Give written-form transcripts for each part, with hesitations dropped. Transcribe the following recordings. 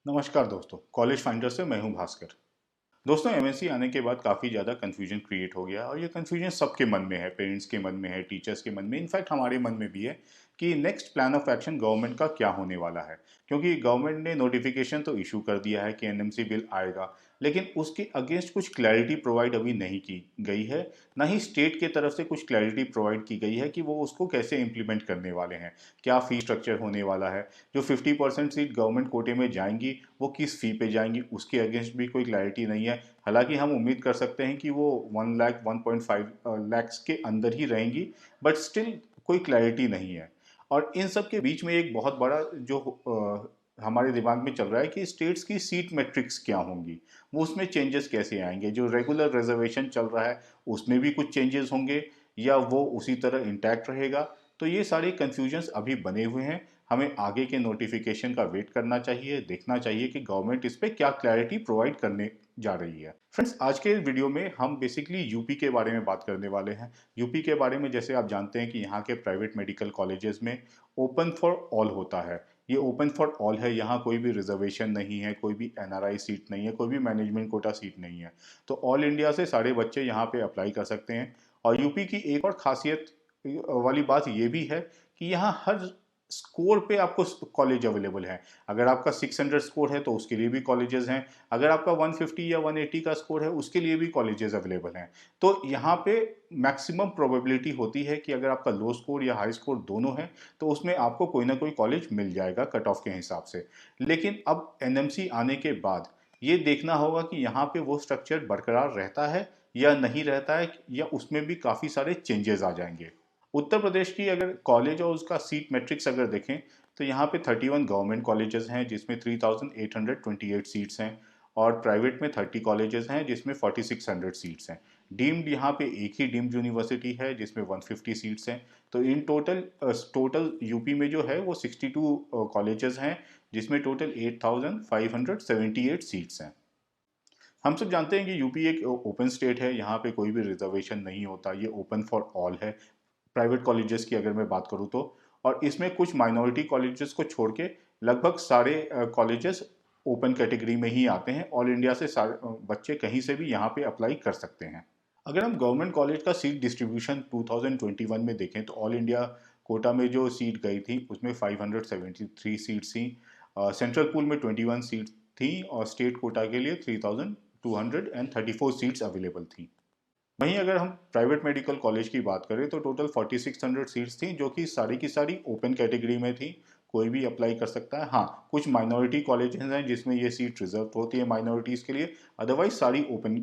नमस्कार दोस्तों, college finder से मैं हूं भास्कर। दोस्तों, एमएनसी आने के बाद काफ़ी ज़्यादा कन्फ्यूजन क्रिएट हो गया और ये कन्फ्यूजन सबके मन में है, पेरेंट्स के मन में है, टीचर्स के मन में, इनफैक्ट हमारे मन में भी है कि next plan of action government का क्या होने वाला है। क्योंकि गवर्नमेंट ने नोटिफिकेशन तो इशू कर दिया है कि एनएमसी बिल आएगा, लेकिन उसके अगेंस्ट कुछ क्लैरिटी प्रोवाइड अभी नहीं की गई है। ना ही स्टेट के तरफ से कुछ क्लैरिटी प्रोवाइड की गई है कि वो उसको कैसे इम्प्लीमेंट करने वाले हैं, क्या फ़ी स्ट्रक्चर होने वाला है। जो 50% सीट गवर्नमेंट कोटे में जाएंगी वो किस फ़ी पे जाएंगी, उसके अगेंस्ट भी कोई क्लैरिटी नहीं है। हालांकि हम उम्मीद कर सकते हैं कि वो 1 लाख 1.5 लैक्स के अंदर ही रहेंगी, बट स्टिल कोई क्लैरिटी नहीं है। और इन सब के बीच में एक बहुत बड़ा जो हमारे दिमाग में चल रहा है कि स्टेट्स की सीट मैट्रिक्स क्या होंगी, वो उसमें चेंजेस कैसे आएंगे। जो रेगुलर रिजर्वेशन चल रहा है उसमें भी कुछ चेंजेस होंगे या वो उसी तरह इंटैक्ट रहेगा। तो ये सारे कन्फ्यूजन्स अभी बने हुए हैं। हमें आगे के नोटिफिकेशन का वेट करना चाहिए, देखना चाहिए कि गवर्नमेंट इस पे क्या क्लैरिटी प्रोवाइड करने जा रही है। फ्रेंड्स, आज के वीडियो में हम बेसिकली यूपी के बारे में बात करने वाले हैं। यूपी के बारे में जैसे आप जानते हैं कि यहाँ के प्राइवेट मेडिकल कॉलेजेस में ओपन फॉर ऑल होता है। ये ओपन फॉर ऑल है, यहाँ कोई भी रिजर्वेशन नहीं है, कोई भी एनआरआई सीट नहीं है, कोई भी मैनेजमेंट कोटा सीट नहीं है। तो ऑल इंडिया से सारे बच्चे यहाँ पे अप्लाई कर सकते हैं। और यूपी की एक और खासियत वाली बात ये भी है कि यहाँ हर स्कोर पे आपको कॉलेज अवेलेबल है। अगर आपका 600 स्कोर है तो उसके लिए भी कॉलेजेस हैं। अगर आपका 150 या 180 का स्कोर है उसके लिए भी कॉलेजेस अवेलेबल हैं। तो यहाँ पे मैक्सिमम प्रोबेबिलिटी होती है कि अगर आपका लो स्कोर या हाई स्कोर दोनों है तो उसमें आपको कोई ना कोई कॉलेज मिल जाएगा कट ऑफ के हिसाब से। लेकिन अब एनएमसी आने के बाद ये देखना होगा कि यहाँ पे वो स्ट्रक्चर बरकरार रहता है या नहीं रहता है, या उसमें भी काफ़ी सारे चेंजेस आ जाएंगे। उत्तर प्रदेश की अगर कॉलेज और उसका सीट मैट्रिक्स अगर देखें तो यहाँ पे 31 गवर्नमेंट कॉलेजेस हैं जिसमें 3,828 सीट्स हैं। और प्राइवेट में 30 कॉलेजेस हैं जिसमें 4,600 सीट्स हैं। डीम्ड यहाँ पे एक ही डीम्ड यूनिवर्सिटी है जिसमें 150 सीट्स हैं। तो इन टोटल यूपी में जो है वो 62 कॉलेजेस हैं जिसमें टोटल 8,578 सीट्स हैं। हम सब जानते हैं कि यूपी एक ओपन स्टेट है, यहाँ पे कोई भी रिजर्वेशन नहीं होता, ये ओपन फॉर ऑल है। प्राइवेट कॉलेजेस की अगर मैं बात करूँ तो, और इसमें कुछ माइनॉरिटी कॉलेजेस को छोड़ के लगभग सारे कॉलेजेस ओपन कैटेगरी में ही आते हैं। ऑल इंडिया से सारे बच्चे कहीं से भी यहाँ पे अप्लाई कर सकते हैं। अगर हम गवर्नमेंट कॉलेज का सीट डिस्ट्रीब्यूशन 2021 में देखें तो ऑल इंडिया कोटा में जो सीट गई थी उसमें 573 सीट्स थी। सेंट्रल पूल में 21 सीट थी और स्टेट कोटा के लिए 3,234 सीट्स अवेलेबल थी। वहीं अगर हम प्राइवेट मेडिकल कॉलेज की बात करें तो टोटल 4,600 सीट्स थी जो कि सारी की सारी ओपन कैटेगरी में थी। कोई भी अप्लाई कर सकता है। हाँ, कुछ माइनॉरिटी कॉलेजेस हैं जिसमें ये सीट रिजर्व होती है माइनॉरिटीज़ के लिए, अदरवाइज सारी ओपन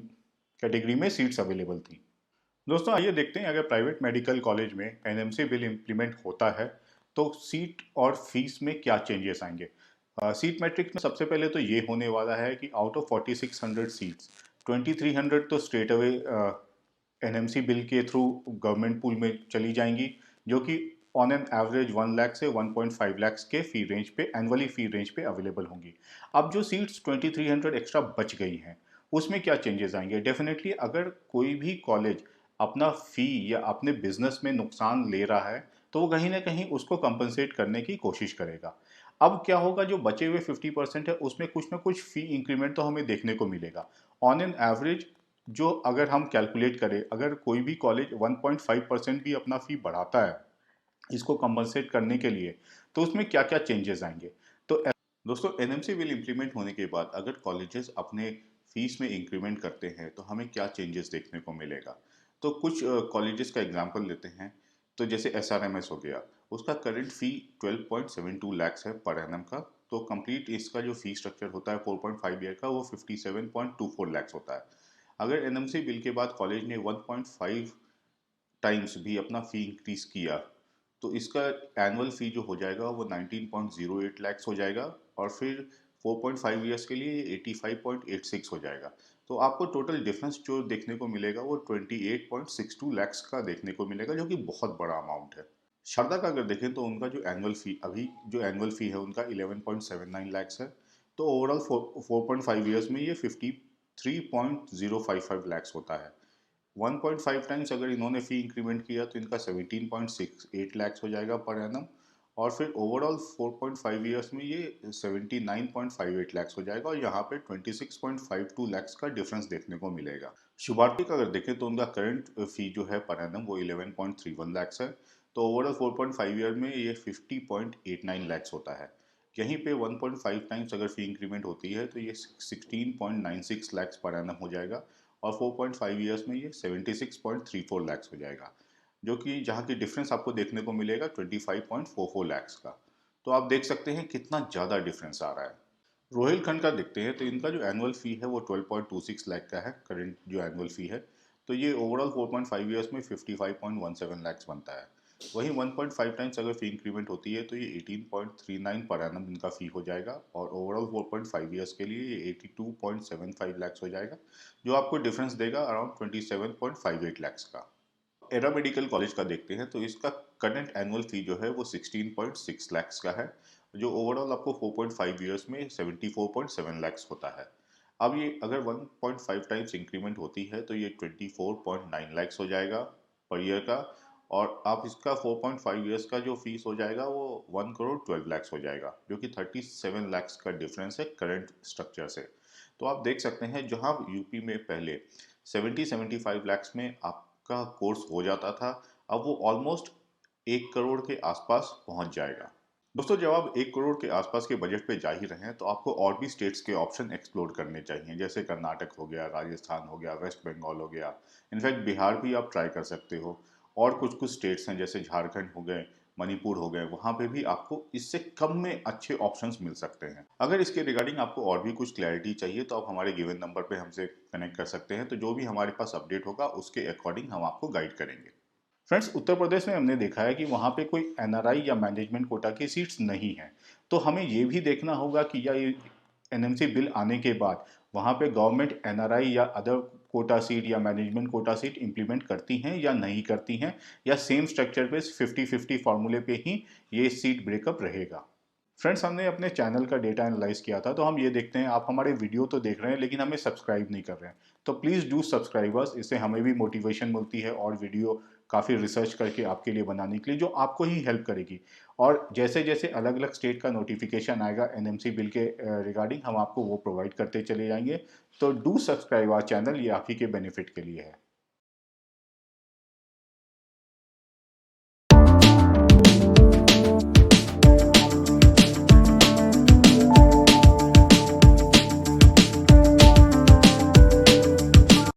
कैटेगरी में सीट्स अवेलेबल थी। दोस्तों, आइए देखते हैं अगर प्राइवेट मेडिकल कॉलेज में एनएमसी बिल इम्प्लीमेंट होता है तो सीट और फीस में क्या चेंजेस आएंगे। सीट मैट्रिक्स में सबसे पहले तो ये होने वाला है कि आउट ऑफ 4,600 सीट्स 2,300 तो स्ट्रेट अवे एनएमसी बिल के थ्रू गवर्नमेंट पूल में चली जाएंगी, जो कि ऑन एन एवरेज 1 लाख से 1.5 लाख के फी रेंज पे, एनुअली फी रेंज पे अवेलेबल होंगी। अब जो सीट्स 2,300 एक्स्ट्रा बच गई हैं उसमें क्या चेंजेस आएंगे। डेफिनेटली अगर कोई भी कॉलेज अपना फ़ी या अपने बिजनेस में नुकसान ले रहा है तो वो कहीं ना कहीं उसको कंपनसेट करने की कोशिश करेगा। अब क्या होगा, जो बचे हुए 50% है उसमें कुछ ना कुछ फ़ी इंक्रीमेंट तो हमें देखने को मिलेगा। ऑन एन एवरेज जो अगर हम कैलकुलेट करें, अगर कोई भी कॉलेज 1.5% भी अपना फ़ी बढ़ाता है इसको कंपनसेट करने के लिए, तो उसमें क्या क्या चेंजेस आएंगे। तो दोस्तों, एनएमसी बिल इम्प्लीमेंट होने के बाद अगर कॉलेजेस अपने फीस में इंक्रीमेंट करते हैं तो हमें क्या चेंजेस देखने को मिलेगा। तो कुछ कॉलेजेस का एग्जांपल लेते हैं। तो जैसे एसआरएमएस हो गया, उसका करंट फ़ी 12.72 लैक्स है पर एनम का। तो कंप्लीट इसका जो फी स्ट्रक्चर होता है 4.5 ईयर का वो 57.24 लैक्स होता है। अगर एनएमसी बिल के बाद कॉलेज ने 1.5 टाइम्स भी अपना फ़ी इंक्रीज़ किया तो इसका एनुअल फ़ी जो हो जाएगा वो 19.08 लैक्स हो जाएगा। और फिर 4.5 ईयर्स के लिए 85.86 हो जाएगा। तो आपको टोटल डिफरेंस जो देखने को मिलेगा वो 28.62 लैक्स का देखने को मिलेगा, जो कि बहुत बड़ा अमाउंट है। शारदा का अगर देखें तो उनका जो एनुअल फ़ी अभी जो एनुअल फ़ी है उनका 11.79 लैक्स है। तो ओवरऑल 4.5 ईयर्स में ये 53.055 लैक्स होता है। 1.5 टाइम्स अगर इन्होंने फ़ी इंक्रीमेंट किया तो इनका 17.68 लैक्स हो जाएगा पर एनम। और फिर ओवरऑल 4.5 ईयर्स में ये 79.58 लाख हो जाएगा और यहाँ पे 26.52 लाख का डिफरेंस देखने को मिलेगा। शुभारती का अगर देखें तो उनका करंट फी जो है पर एनम वो 11.31 लाख है, तो ओवरऑल 4.5 ईयर में ये 50.89 लाख होता है। यहीं पे 1.5 टाइम्स अगर फी इंक्रीमेंट होती है तो ये 16.96 लाख पर एनम हो जाएगा और 4.5 ईयर्स में ये 76.34 लाख हो जाएगा, जो कि जहाँ की डिफरेंस आपको देखने को मिलेगा 25.44 लाख का। तो आप देख सकते हैं कितना ज़्यादा डिफरेंस आ रहा है। रोहिलखंड का देखते हैं तो इनका जो एनुअल फ़ी है वो 12.26 लाख का है, करंट जो एनुअल फ़ी है। तो ये ओवरऑल 4.5 ईयर्स में 55.17 लाख बनता है। वहीं 1.5 टाइम्स अगर फ़ी इंक्रीमेंट होती है तो ये 18.39 पर एनम इनका फ़ी हो जाएगा और ओवरऑल 4.5 ईयर्स के लिए ये 82.75 लाख हो जाएगा, जो आपको डिफरेंस देगा अराउंड 27.58 लाख का। एरा मेडिकल कॉलेज का देखते हैं तो इसका करंट एनुअल फी जो है वो 16.6 लाख का है, जो ओवरऑल आपको 4.5 ईयर्स में 74.7 लाख होता है। अब ये अगर 1.5 टाइम्स इंक्रीमेंट होती है तो ये 24.9 लाख हो जाएगा पर ईयर का, और आप इसका 4.5 ईयर्स का जो फीस हो जाएगा वो 1 करोड़ 12 लाख हो जाएगा, जो कि 37 लाख का डिफरेंस है करंट स्ट्रक्चर से। तो आप देख सकते हैं जहां यूपी में पहले 75 लाख में आपका कोर्स हो जाता था, अब वो ऑलमोस्ट 1 करोड़ के आसपास पहुंच जाएगा। दोस्तों, जब आप 1 करोड़ के आसपास के बजट पे जा ही रहे हैं तो आपको और भी स्टेट्स के ऑप्शन एक्सप्लोर करने चाहिए, जैसे कर्नाटक हो गया, राजस्थान हो गया, वेस्ट बंगाल हो गया, इनफैक्ट बिहार भी आप ट्राई कर सकते हो। और कुछ कुछ स्टेट्स हैं जैसे झारखंड हो गए, मणिपुर हो गए, वहाँ पे भी आपको इससे कम में अच्छे ऑप्शंस मिल सकते हैं। अगर इसके रिगार्डिंग आपको और भी कुछ क्लैरिटी चाहिए तो आप हमारे गिवन नंबर पे हमसे कनेक्ट कर सकते हैं, तो जो भी हमारे पास अपडेट होगा उसके अकॉर्डिंग हम आपको गाइड करेंगे। फ्रेंड्स, उत्तर प्रदेश में हमने देखा है कि वहाँ पे कोई एनआरआई या मैनेजमेंट कोटा की सीट्स नहीं है। तो हमें ये भी देखना होगा कि या ये एनएमसी बिल आने के बाद वहाँ पे गवर्नमेंट एनआरआई या अदर कोटा सीट या मैनेजमेंट कोटा सीट इंप्लीमेंट करती हैं या नहीं करती हैं, या सेम स्ट्रक्चर पे 50-50 फार्मूले पे ही ये सीट ब्रेकअप रहेगा। फ्रेंड्स, हमने अपने चैनल का डेटा एनालाइज किया था, तो हम ये देखते हैं आप हमारे वीडियो तो देख रहे हैं लेकिन हमें सब्सक्राइब नहीं कर रहे हैं। तो प्लीज़ डू सब्सक्राइबर्स, इससे हमें भी मोटिवेशन मिलती है और वीडियो काफ़ी रिसर्च करके आपके लिए बनाने के लिए, जो आपको ही हेल्प करेगी। और जैसे जैसे अलग अलग स्टेट का नोटिफिकेशन आएगा एनएमसी बिल के रिगार्डिंग, हम आपको वो प्रोवाइड करते चले जाएंगे। तो डू सब्सक्राइब आवर चैनल, ये आप ही के बेनिफिट के लिए है।